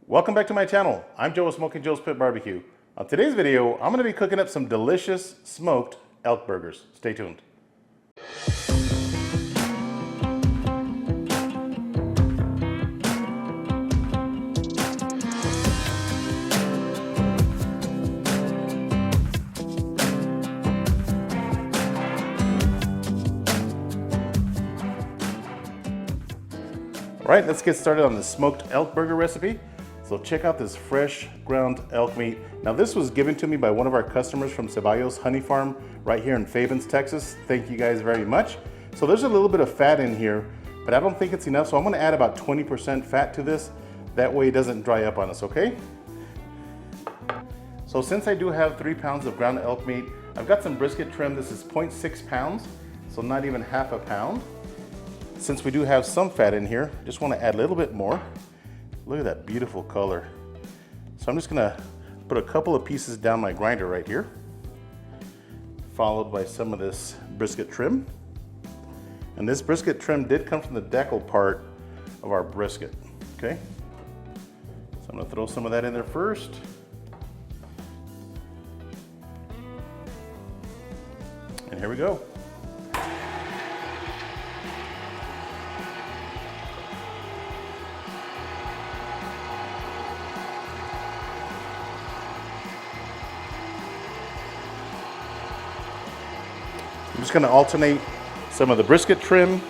Welcome back to my channel. I'm Joe with Smokin Joe's Pit Barbecue. On today's video, I'm going to be cooking up some delicious smoked elk burgers. Stay tuned. All right, let's get started on the smoked elk burger recipe. So check out this fresh ground elk meat. Now this was given to me by one of our customers from Ceballos Honey Farm right here in Fabens, Texas. Thank you guys very much. So there's a little bit of fat in here, but I don't think it's enough. So I'm gonna add about 20% fat to this. That way it doesn't dry up on us, okay? So since I do have 3 pounds of ground elk meat, I've got some brisket trim. This is 0.6 pounds, so not even half a pound. Since we do have some fat in here, I just wanna add a little bit more. Look at that beautiful color. So I'm just gonna put a couple of pieces down my grinder right here, followed by some of this brisket trim. And this brisket trim did come from the deckle part of our brisket, okay? So I'm gonna throw some of that in there first. And here we go. I'm just gonna alternate some of the brisket trim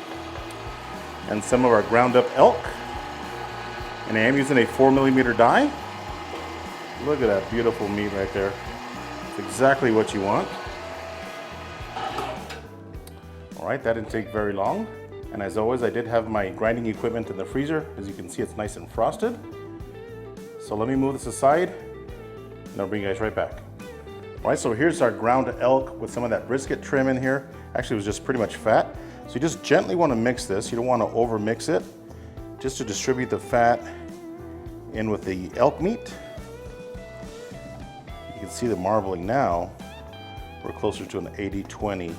and some of our ground up elk. And I am using a 4mm die. Look at that beautiful meat right there. It's exactly what you want. All right, that didn't take very long. And as always, I did have my grinding equipment in the freezer. As you can see, it's nice and frosted. So let me move this aside and I'll bring you guys right back. All right, so here's our ground elk with some of that brisket trim in here. Actually, it was just pretty much fat. So you just gently want to mix this. You don't want to over mix it, just to distribute the fat in with the elk meat. You can see the marbling now. We're closer to an 80-20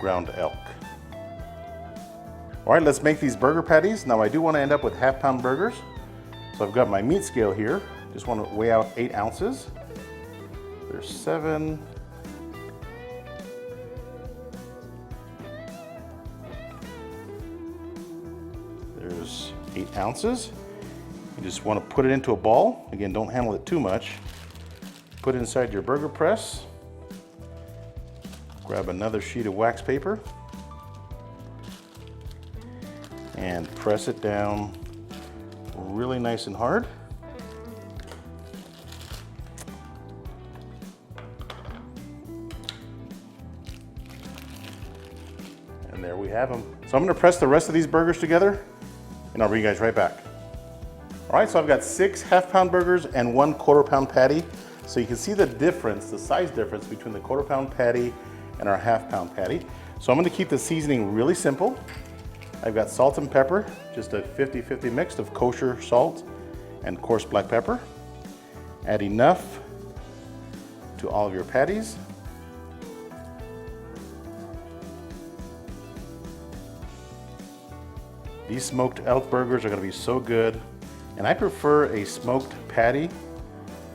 ground elk. All right, let's make these burger patties. Now I do want to end up with half-pound burgers. So I've got my meat scale here. Just want to weigh out 8 ounces. There's 7. There's 8 ounces. You just want to put it into a ball. Again, don't handle it too much. Put it inside your burger press. Grab another sheet of wax paper and press it down really nice and hard. And there we have them. So I'm gonna press the rest of these burgers together and I'll bring you guys right back. All right, so I've got 6 half-pound burgers and 1 quarter-pound patty. So you can see the difference, the size difference between the quarter-pound patty and our half-pound patty. So I'm gonna keep the seasoning really simple. I've got salt and pepper, just a 50-50 mix of kosher salt and coarse black pepper. Add enough to all of your patties. These smoked elk burgers are gonna be so good. And I prefer a smoked patty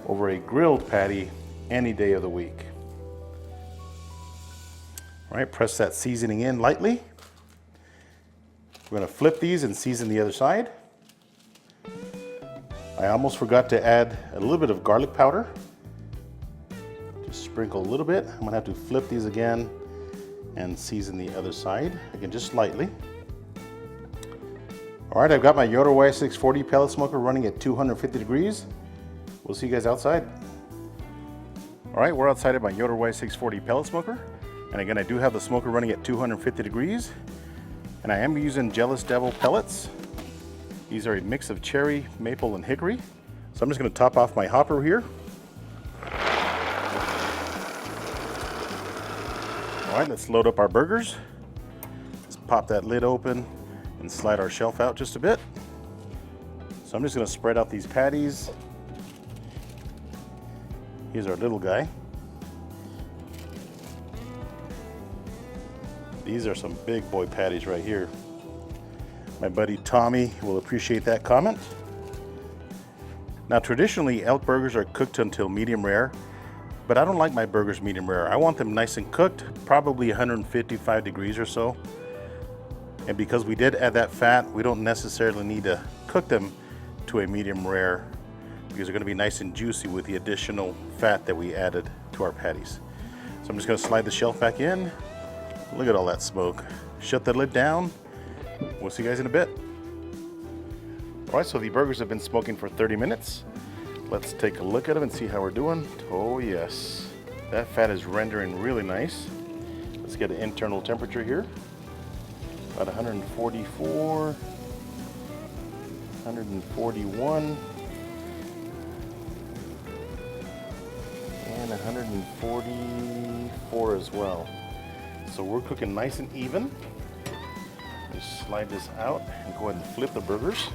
over a grilled patty any day of the week. All right, press that seasoning in lightly. We're gonna flip these and season the other side. I almost forgot to add a little bit of garlic powder. Just sprinkle a little bit. I'm gonna have to flip these again and season the other side. Again, just lightly. All right, I've got my Yoder Y640 pellet smoker running at 250 degrees. We'll see you guys outside. All right, we're outside of my Yoder Y640 pellet smoker. And again, I do have the smoker running at 250 degrees. And I am using Jealous Devil pellets. These are a mix of cherry, maple, and hickory. So I'm just gonna top off my hopper here. All right, let's load up our burgers. Let's pop that lid open and slide our shelf out just a bit. So I'm just gonna spread out these patties. Here's our little guy. These are some big boy patties right here. My buddy Tommy will appreciate that comment. Now traditionally elk burgers are cooked until medium rare, but I don't like my burgers medium rare. I want them nice and cooked, probably 155 degrees or so. And because we did add that fat, we don't necessarily need to cook them to a medium rare because they're going to be nice and juicy with the additional fat that we added to our patties. So I'm just going to slide the shelf back in. Look at all that smoke. Shut the lid down. We'll see you guys in a bit. All right, so the burgers have been smoking for 30 minutes. Let's take a look at them and see how we're doing. Oh yes, that fat is rendering really nice. Let's get an internal temperature here. About 144, 141, and 144 as well. So we're cooking nice and even. Just slide this out and go ahead and flip the burgers.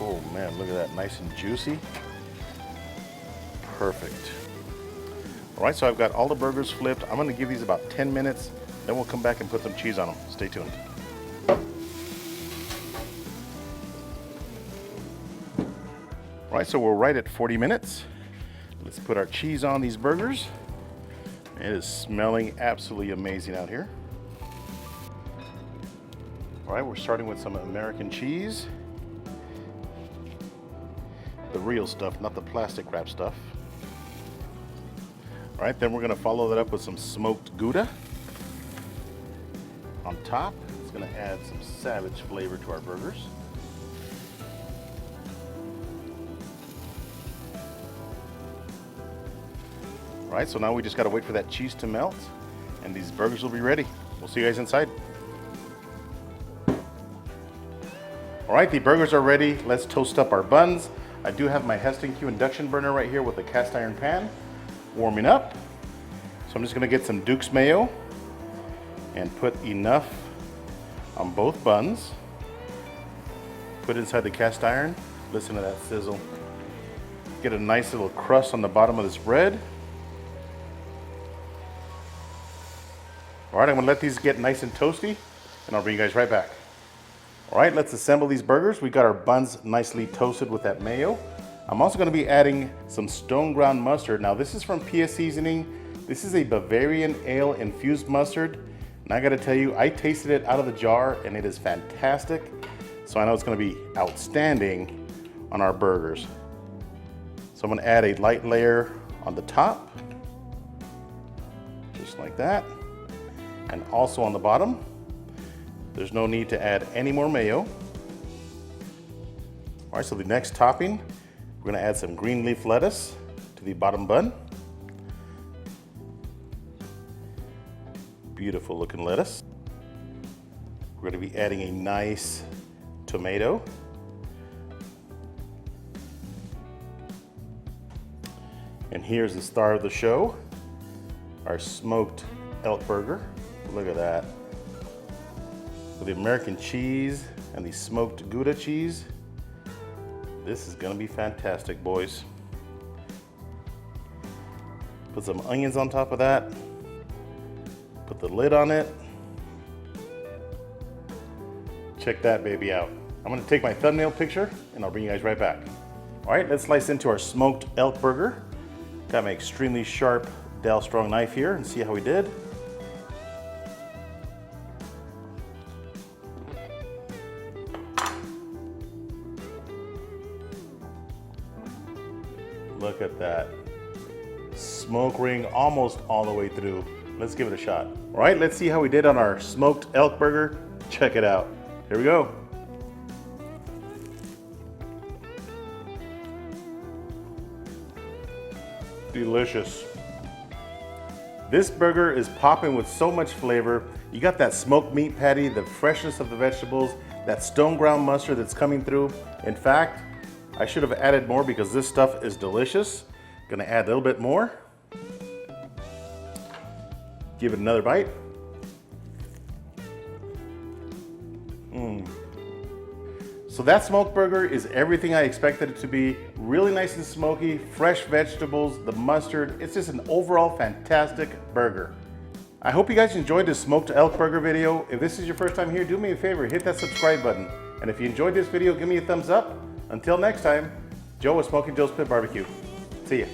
Oh man, look at that, nice and juicy. Perfect. All right, so I've got all the burgers flipped. I'm gonna give these about 10 minutes. Then we'll come back and put some cheese on them. Stay tuned. All right, so we're right at 40 minutes. Let's put our cheese on these burgers. It is smelling absolutely amazing out here. All right, we're starting with some American cheese. The real stuff, not the plastic wrap stuff. All right, then we're gonna follow that up with some smoked Gouda. On top, it's going to add some savage flavor to our burgers. All right, so now we just got to wait for that cheese to melt and these burgers will be ready. We'll see you guys inside. All right, the burgers are ready. Let's toast up our buns. I do have my Heston Q induction burner right here with a cast iron pan warming up. So I'm just going to get some Duke's mayo and put enough on both buns. Put it inside the cast iron. Listen to that sizzle. Get a nice little crust on the bottom of this bread. All right, I'm gonna let these get nice and toasty and I'll bring you guys right back. All right, let's assemble these burgers. We got our buns nicely toasted with that mayo. I'm also gonna be adding some stone ground mustard. Now this is from PS Seasoning. This is a Bavarian ale infused mustard. And I gotta tell you, I tasted it out of the jar and it is fantastic. So I know it's gonna be outstanding on our burgers. So I'm gonna add a light layer on the top, just like that. And also on the bottom. There's no need to add any more mayo. All right, so the next topping, we're gonna add some green leaf lettuce to the bottom bun. Beautiful looking lettuce. We're going to be adding a nice tomato. And here's the star of the show, our smoked elk burger. Look at that. With the American cheese and the smoked Gouda cheese. This is going to be fantastic, boys. Put some onions on top of that. Put the lid on it. Check that baby out. I'm gonna take my thumbnail picture and I'll bring you guys right back. All right, let's slice into our smoked elk burger. Got my extremely sharp Dell Strong knife here and see how we did. Look at that. Smoke ring almost all the way through. Let's give it a shot. All right, let's see how we did on our smoked elk burger. Check it out. Here we go. Delicious. This burger is popping with so much flavor. You got that smoked meat patty, the freshness of the vegetables, that stone ground mustard that's coming through. In fact, I should have added more because this stuff is delicious. Gonna add a little bit more. Give it another bite. So that smoked burger is everything I expected it to be. Really nice and smoky, fresh vegetables, the mustard. It's just an overall fantastic burger. I hope you guys enjoyed this smoked elk burger video. If this is your first time here, do me a favor, hit that subscribe button. And if you enjoyed this video, give me a thumbs up. Until next time, Joe with Smokin Joe's Pit Barbecue. See ya.